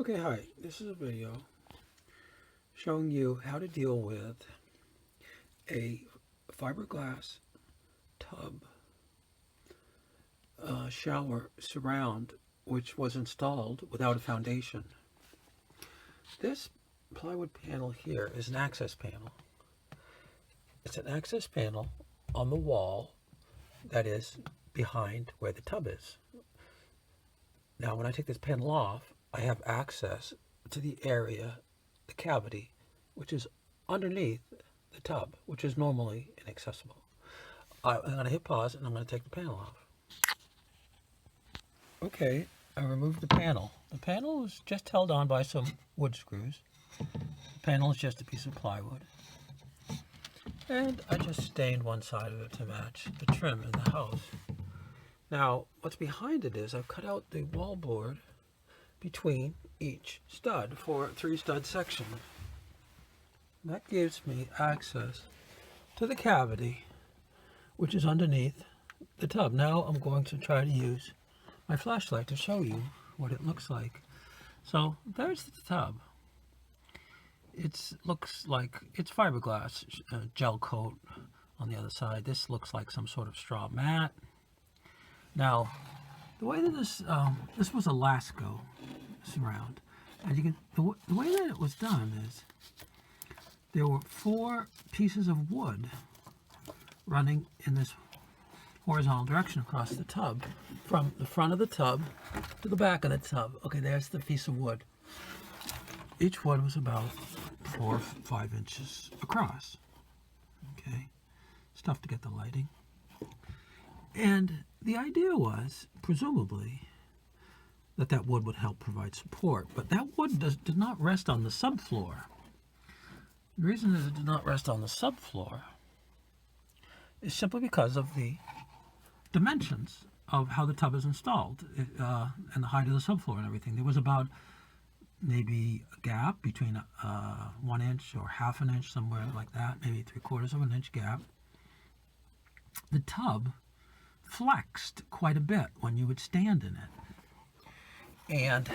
Okay, hi. This is a video showing you how to deal with a fiberglass tub shower surround which was installed without a foundation. This plywood panel here is an access panel. It's an access panel on the wall that is behind where the tub is. Now when I take this panel off, I have access to the area, the cavity, which is underneath the tub, which is normally inaccessible. I'm going to hit pause and I'm going to take the panel off. Okay, I removed the panel. The panel is just held on by some wood screws. The panel is just a piece of plywood. And I just stained one side of it to match the trim in the house. Now, what's behind it is I've cut out the wall board between each stud for a 3-stud section. That gives me access to the cavity, which is underneath the tub. Now I'm going to try to use my flashlight to show you what it looks like. So there's the tub. It looks like it's fiberglass gel coat on the other side. This looks like some sort of straw mat. Now, the way that this was a Lasco surround, and you can the way that it was done is there were 4 pieces of wood running in this horizontal direction across the tub, from the front of the tub to the back of the tub. Okay, there's the piece of wood. Each wood was about 4 or 5 inches across. Okay, it's tough to get the lighting. And the idea was, presumably, that wood would help provide support. But that wood did not rest on the subfloor. The reason is it did not rest on the subfloor is simply because of the dimensions of how the tub is installed and the height of the subfloor and everything. There was about maybe a gap between 1 inch or half an inch, somewhere like that, maybe 3/4 of an inch gap. The tub flexed quite a bit when you would stand in it. And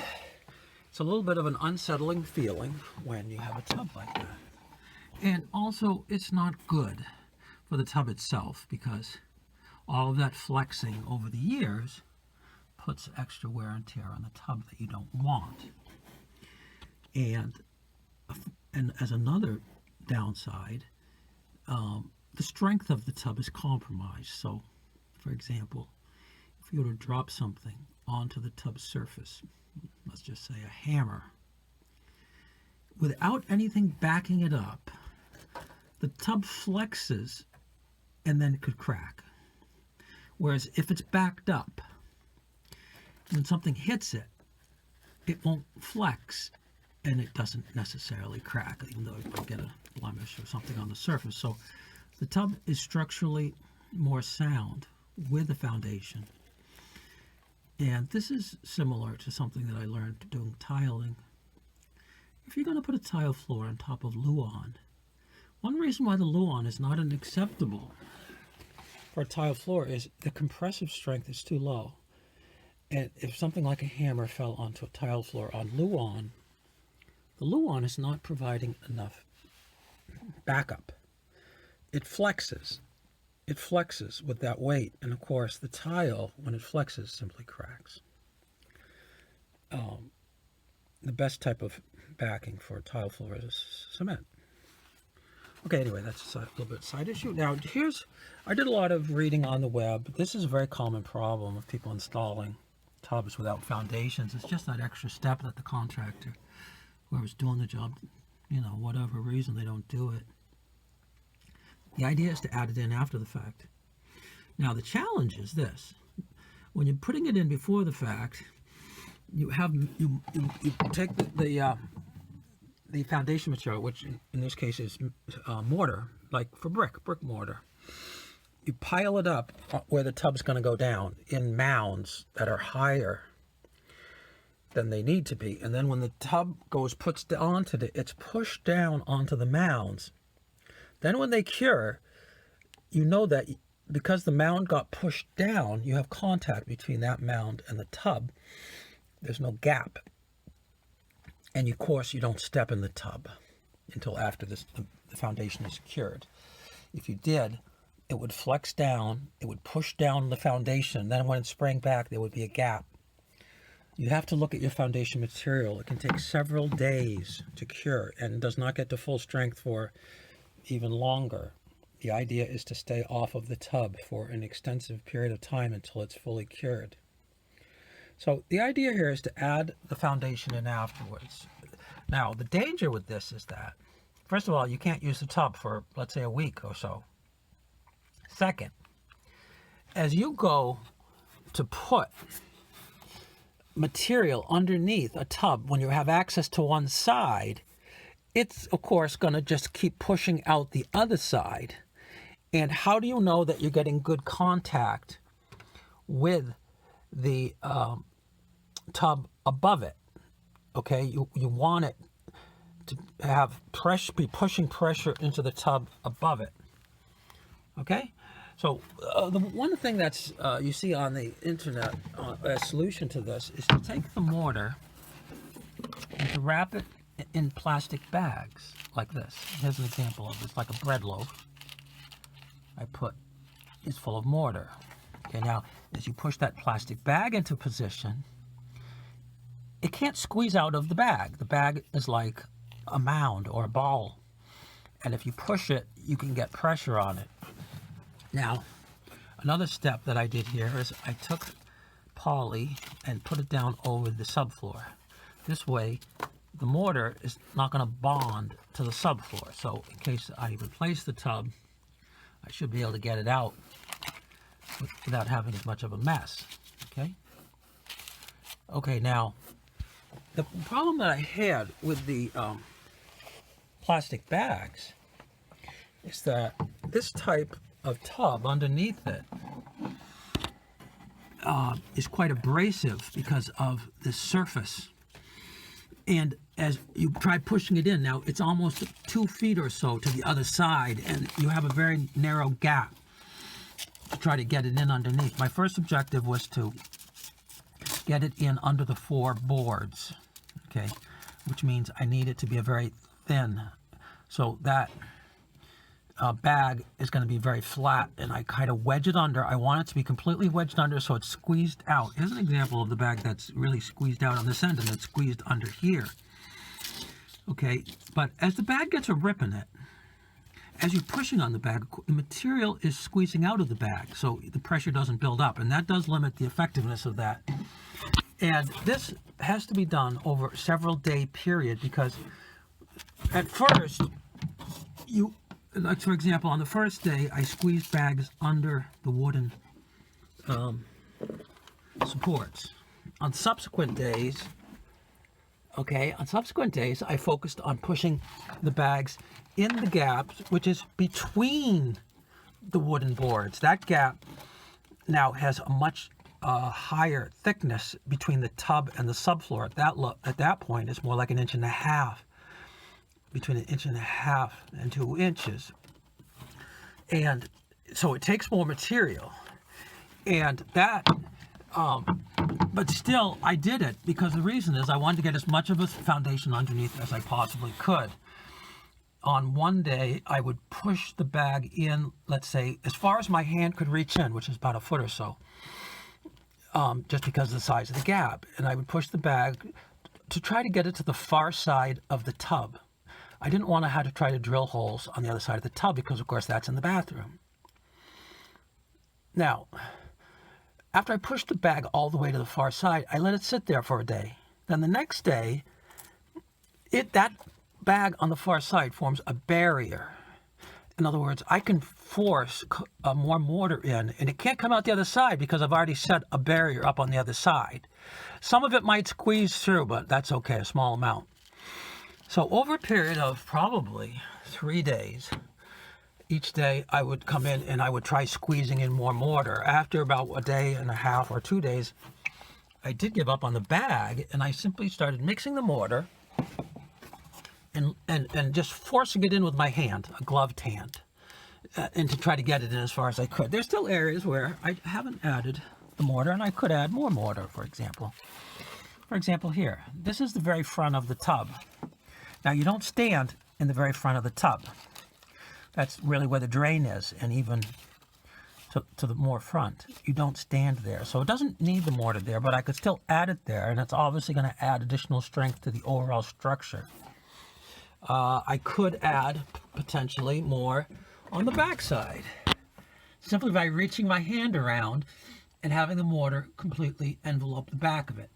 it's a little bit of an unsettling feeling when you have a tub like that. And also, it's not good for the tub itself because all of that flexing over the years puts extra wear and tear on the tub that you don't want. And as another downside, the strength of the tub is compromised. So, for example, if you were to drop something onto the tub's surface, let's just say a hammer, without anything backing it up, the tub flexes and then it could crack. Whereas if it's backed up, when something hits it, it won't flex and it doesn't necessarily crack, even though you might get a blemish or something on the surface. So the tub is structurally more sound with a foundation. And this is similar to something that I learned doing tiling. If you're going to put a tile floor on top of Luan, one reason why the Luan is not an acceptable for a tile floor is the compressive strength is too low. And if something like a hammer fell onto a tile floor on Luan, the Luan is not providing enough backup. It flexes. It flexes with that weight, and of course the tile, when it flexes, simply cracks. The best type of backing for a tile floor is cement. Okay, anyway, that's a little bit side issue. Now, I did a lot of reading on the web. This is a very common problem of people installing tubs without foundations. It's just that extra step that the contractor, whoever's doing the job, whatever reason, they don't do it. The idea is to add it in after the fact. Now, the challenge is this. When you're putting it in before the fact, you take the foundation material, which in this case is mortar, like for brick mortar. You pile it up where the tub's going to go down in mounds that are higher than they need to be. And then when the tub puts onto it's pushed down onto the mounds. Then when they cure, you know that because the mound got pushed down, you have contact between that mound and the tub. There's no gap. And of course, you don't step in the tub until after the foundation is cured. If you did, it would flex down, it would push down the foundation. Then when it sprang back, there would be a gap. You have to look at your foundation material. It can take several days to cure and does not get to full strength for even longer. The idea is to stay off of the tub for an extensive period of time until it's fully cured. So the idea here is to add the foundation in afterwards. Now, the danger with this is that, first of all, you can't use the tub for, let's say, a week or so. Second, as you go to put material underneath a tub, when you have access to one side, it's, of course, going to just keep pushing out the other side. And how do you know that you're getting good contact with the tub above it? Okay, you want it to have pressure, be pushing pressure into the tub above it. Okay, so the one thing that's you see on the internet, a solution to this is to take the mortar and to wrap it in plastic bags like this. Here's an example of this, like a bread loaf. I put is full of mortar. Okay, now as you push that plastic bag into position, it can't squeeze out of the bag. The bag is like a mound or a ball, and if you push it, you can get pressure on it. Now, another step that I did here is I took poly and put it down over the subfloor. This way, the mortar is not going to bond to the subfloor. So in case I replace the tub, I should be able to get it out without having as much of a mess. Okay. Okay, now, the problem that I had with the plastic bags is that this type of tub underneath it is quite abrasive because of the surface. And as you try pushing it in, now it's almost 2 feet or so to the other side, and you have a very narrow gap to try to get it in underneath. My first objective was to get it in under the 4 boards, okay, which means I need it to be a very thin, so that bag is going to be very flat, and I kind of wedge it under. I want it to be completely wedged under so it's squeezed out. Here's an example of the bag that's really squeezed out on this end and it's squeezed under here. Okay, but as the bag gets a rip in it, as you're pushing on the bag, the material is squeezing out of the bag, so the pressure doesn't build up, and that does limit the effectiveness of that. And this has to be done over a several-day period, because at first, like for example, on the first day, I squeezed bags under the wooden supports. On subsequent days, I focused on pushing the bags in the gaps, which is between the wooden boards. That gap now has a much higher thickness between the tub and the subfloor. At that point, it's more like 1.5 inches, between 1.5 inches and 2 inches. And so it takes more material. And that, but still, I did it because the reason is I wanted to get as much of a foundation underneath as I possibly could. On one day, I would push the bag in, let's say, as far as my hand could reach in, which is about 1 foot or so, just because of the size of the gap. And I would push the bag to try to get it to the far side of the tub. I didn't want to have to try to drill holes on the other side of the tub because, of course, that's in the bathroom. Now, after I pushed the bag all the way to the far side, I let it sit there for a day. Then the next day, that bag on the far side forms a barrier. In other words, I can force more mortar in, and it can't come out the other side because I've already set a barrier up on the other side. Some of it might squeeze through, but that's okay, a small amount. So over a period of probably 3 days, each day I would come in and I would try squeezing in more mortar. After about 1.5 days or 2 days, I did give up on the bag, and I simply started mixing the mortar and just forcing it in with my hand, a gloved hand, and to try to get it in as far as I could. There's still areas where I haven't added the mortar, and I could add more mortar, for example. For example here, this is the very front of the tub. Now you don't stand in the very front of the tub. That's really where the drain is, and even to the more front. You don't stand there. So it doesn't need the mortar there, but I could still add it there, and it's obviously going to add additional strength to the overall structure. I could add potentially more on the back side, simply by reaching my hand around and having the mortar completely envelope the back of it.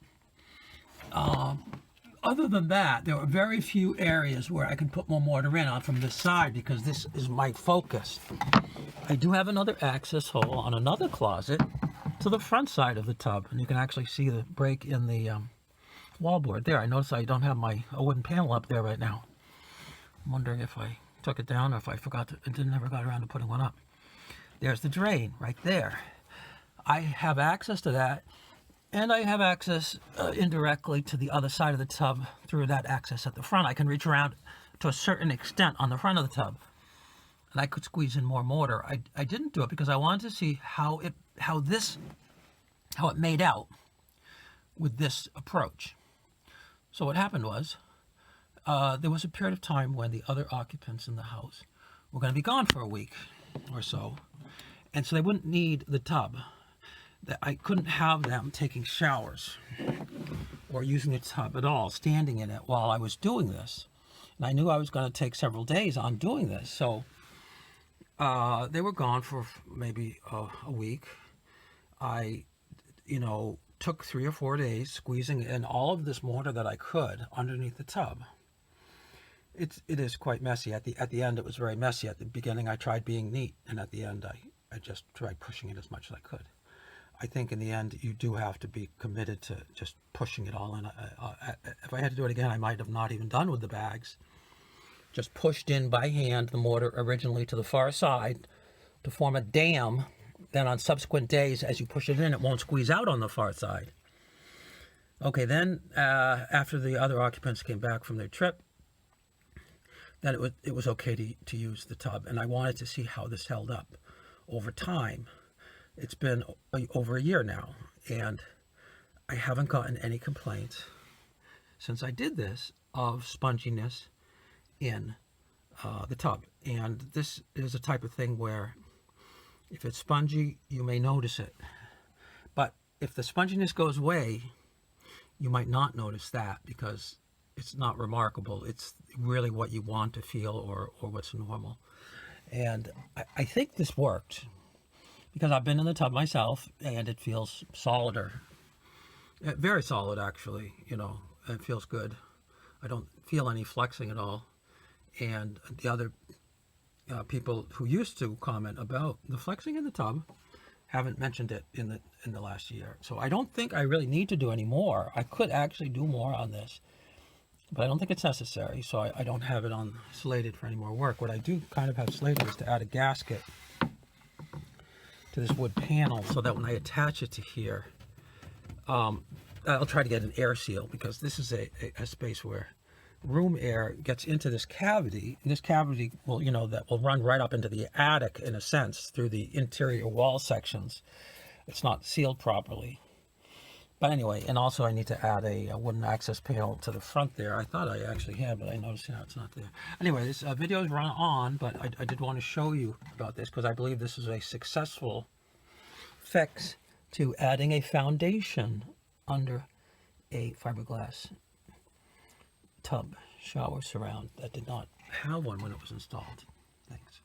Other than that, there are very few areas where I can put more mortar in on from this side, because this is my focus. I do have another access hole on another closet to the front side of the tub, and you can actually see the break in the wallboard there. I notice I don't have my wooden panel up there right now. I'm wondering if I took it down or if I forgot to, and never got around to putting one up. There's the drain right there. I have access to that, and I have access indirectly to the other side of the tub through that access at the front. I can reach around to a certain extent on the front of the tub, and I could squeeze in more mortar. I didn't do it because I wanted to see how it made out with this approach. So what happened was, there was a period of time when the other occupants in the house were going to be gone for a week or so, and so they wouldn't need the tub. That I couldn't have them taking showers or using the tub at all, standing in it while I was doing this. And I knew I was going to take several days on doing this, so they were gone for maybe a week. I, took 3 or 4 days squeezing in all of this mortar that I could underneath the tub. It is quite messy. At the end, it was very messy. At the beginning, I tried being neat, and at the end, I just tried pushing it as much as I could. I think in the end, you do have to be committed to just pushing it all in. If I had to do it again, I might have not even done with the bags. Just pushed in by hand the mortar originally to the far side to form a dam. Then on subsequent days, as you push it in, it won't squeeze out on the far side. Okay, then after the other occupants came back from their trip, then it was okay to use the tub. And I wanted to see how this held up over time. It's been over a year now, and I haven't gotten any complaints since I did this of sponginess in the tub. And this is a type of thing where if it's spongy, you may notice it. But if the sponginess goes away, you might not notice that, because it's not remarkable. It's really what you want to feel or what's normal. And I think this worked, because I've been in the tub myself, and it feels solider. Very solid, actually. It feels good. I don't feel any flexing at all. And the other people who used to comment about the flexing in the tub haven't mentioned it in the last year. So I don't think I really need to do any more. I could actually do more on this, but I don't think it's necessary. So I don't have it on slated for any more work. What I do kind of have slated is to add a gasket to this wood panel, so that when I attach it to here, I'll try to get an air seal, because this is a space where room air gets into this cavity, and this cavity will, that will run right up into the attic in a sense through the interior wall sections. It's not sealed properly. But anyway, and also I need to add a wooden access panel to the front there. I thought I actually had, but I noticed it's not there. Anyway, this video is run on, but I did want to show you about this, because I believe this is a successful fix to adding a foundation under a fiberglass tub shower surround that did not have one when it was installed. Thanks.